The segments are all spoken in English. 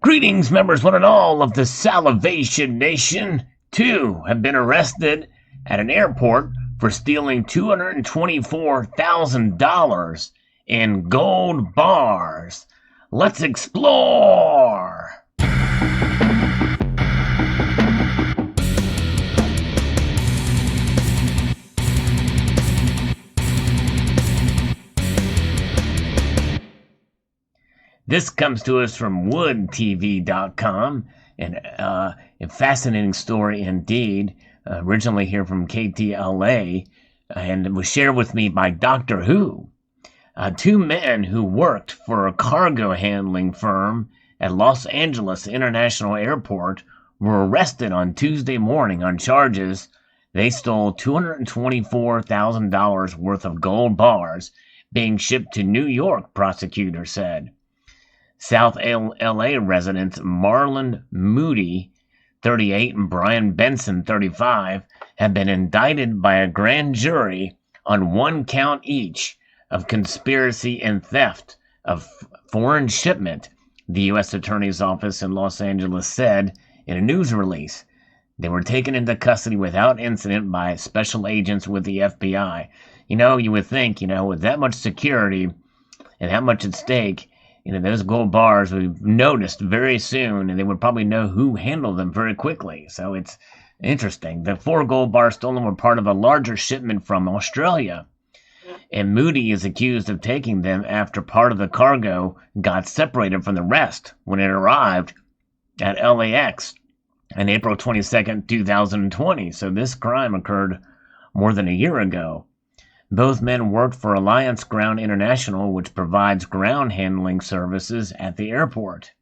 Greetings, members, one and all of the Salivation Nation. Two have been arrested at an airport for stealing $224,000 in gold bars. Let's explore! This comes to us from woodtv.com, and a fascinating story indeed, originally here from KTLA, and it was shared with me by Doctor Who. Two men who worked for a cargo handling firm at Los Angeles International Airport were arrested on Tuesday morning on charges they stole $224,000 worth of gold bars being shipped to New York, prosecutors said. South LA residents Marlon Moody, 38, and Brian Benson, 35, have been indicted by a grand jury on one count each of conspiracy and theft of foreign shipment, the U.S. Attorney's Office in Los Angeles said in a news release. They were taken into custody without incident by special agents with the FBI. You would think, with that much security and that much at stake, those gold bars would be noticed very soon, and they would probably know who handled them very quickly. So it's interesting. The 4 gold bars stolen were part of a larger shipment from Australia, and Moody is accused of taking them after part of the cargo got separated from the rest when it arrived at LAX on April 22nd, 2020. So this crime occurred more than a year ago. Both men worked for Alliance Ground International, which provides ground handling services at the airport.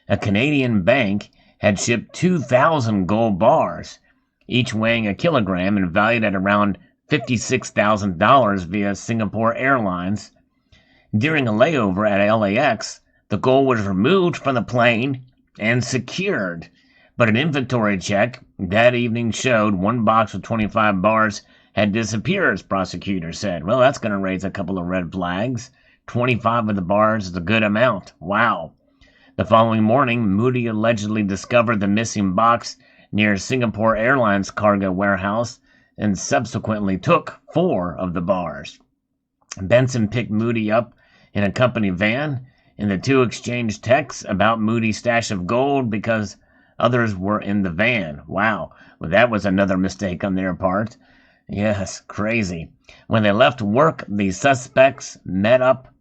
A Canadian bank had shipped 2,000 gold bars, each weighing a kilogram and valued at around $56,000 via Singapore Airlines. During a layover at LAX, the gold was removed from the plane and secured, but an inventory check that evening showed one box with 25 bars had disappeared, prosecutors said. Well, that's going to raise a couple of red flags. 25 of the bars is a good amount. Wow. The following morning, Moody allegedly discovered the missing box near Singapore Airlines cargo warehouse and subsequently took 4 of the bars. Benson picked Moody up in a company van, and the two exchanged texts about Moody's stash of gold because others were in the van. Wow. Well, that was another mistake on their part. Yes, crazy. When they left work, the suspects met up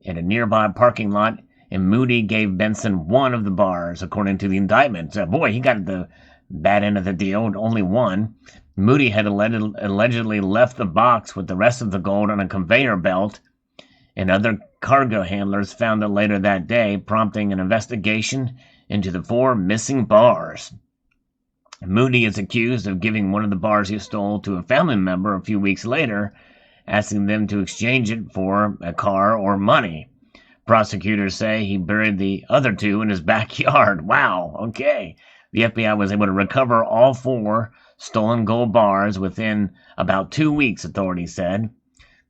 in a nearby parking lot, and Moody gave Benson 1 of the bars, according to the indictment. So, boy, he got the bad end of the deal, only 1. Moody had allegedly left the box with the rest of the gold on a conveyor belt, and other cargo handlers found it later that day, prompting an investigation into the 4 missing bars. Moody is accused of giving 1 of the bars he stole to a family member a few weeks later, asking them to exchange it for a car or money. Prosecutors say he buried the other 2 in his backyard. Wow, okay. The FBI was able to recover all 4 stolen gold bars within about 2 weeks, authorities said.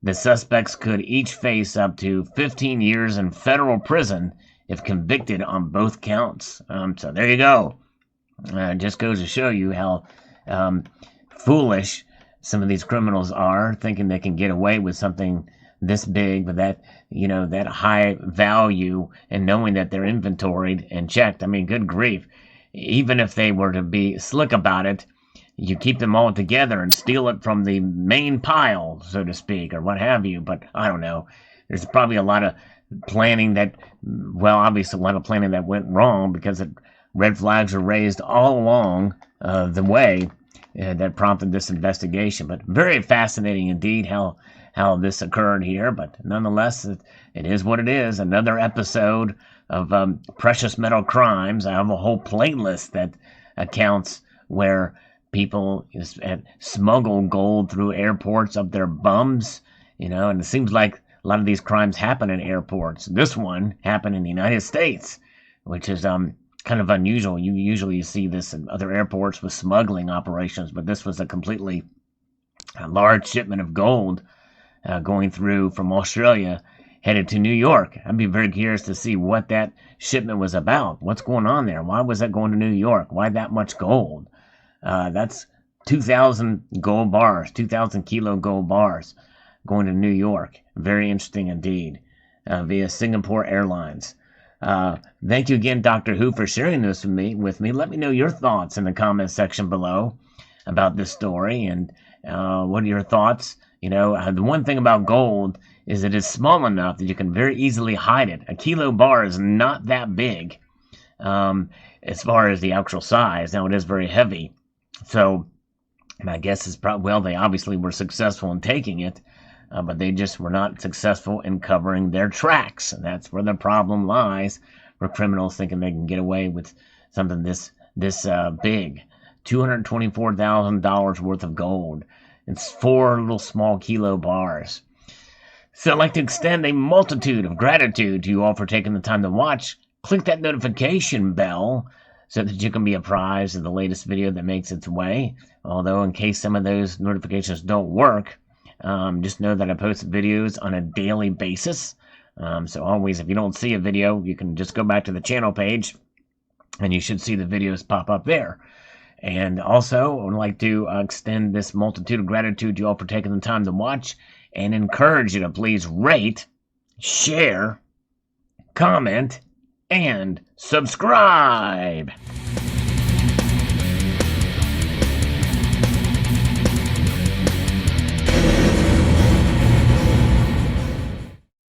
The suspects could each face up to 15 years in federal prison if convicted on both counts. So there you go. Just goes to show you how foolish some of these criminals are, thinking they can get away with something this big with that, that high value, and knowing that they're inventoried and checked. I mean, good grief. Even if they were to be slick about it, you keep them all together and steal it from the main pile, so to speak, or what have you. But I don't know. There's probably a lot of planning obviously a lot of planning that went wrong, because red flags were raised all along the way that prompted this investigation. But very fascinating indeed how this occurred here. But nonetheless, it is what it is. Another episode of precious metal crimes. I have a whole playlist that accounts where people smuggle gold through airports up their bums, and it seems like a lot of these crimes happen in airports. This one happened in the United States, which is kind of unusual. You usually see this in other airports with smuggling operations, but this was a completely large shipment of gold going through from Australia headed to New York. I'd be very curious to see what that shipment was about. What's going on there? Why was that going to New York? Why that much gold? That's 2,000 gold bars, 2,000 kilo gold bars going to New York. Very interesting indeed, via Singapore Airlines. Thank you again, Dr. Who, for sharing this with me. Let me know your thoughts in the comment section below about this story, and what are your thoughts? The one thing about gold is it is small enough that you can very easily hide it. A kilo bar is not that big as far as the actual size. Now, it is very heavy. So my guess is probably, well, they obviously were successful in taking it, but they just were not successful in covering their tracks. And that's where the problem lies, for criminals thinking they can get away with something this big. $224,000 worth of gold. It's 4 little small kilo bars. So I'd like to extend a multitude of gratitude to you all for taking the time to watch. Click that notification bell so that you can be apprised of the latest video that makes its way. Although, in case some of those notifications don't work, just know that I post videos on a daily basis. So always, if you don't see a video, you can just go back to the channel page, and you should see the videos pop up there. And also, I would like to extend this multitude of gratitude to you all for taking the time to watch, and encourage you to please rate, share, comment, and subscribe.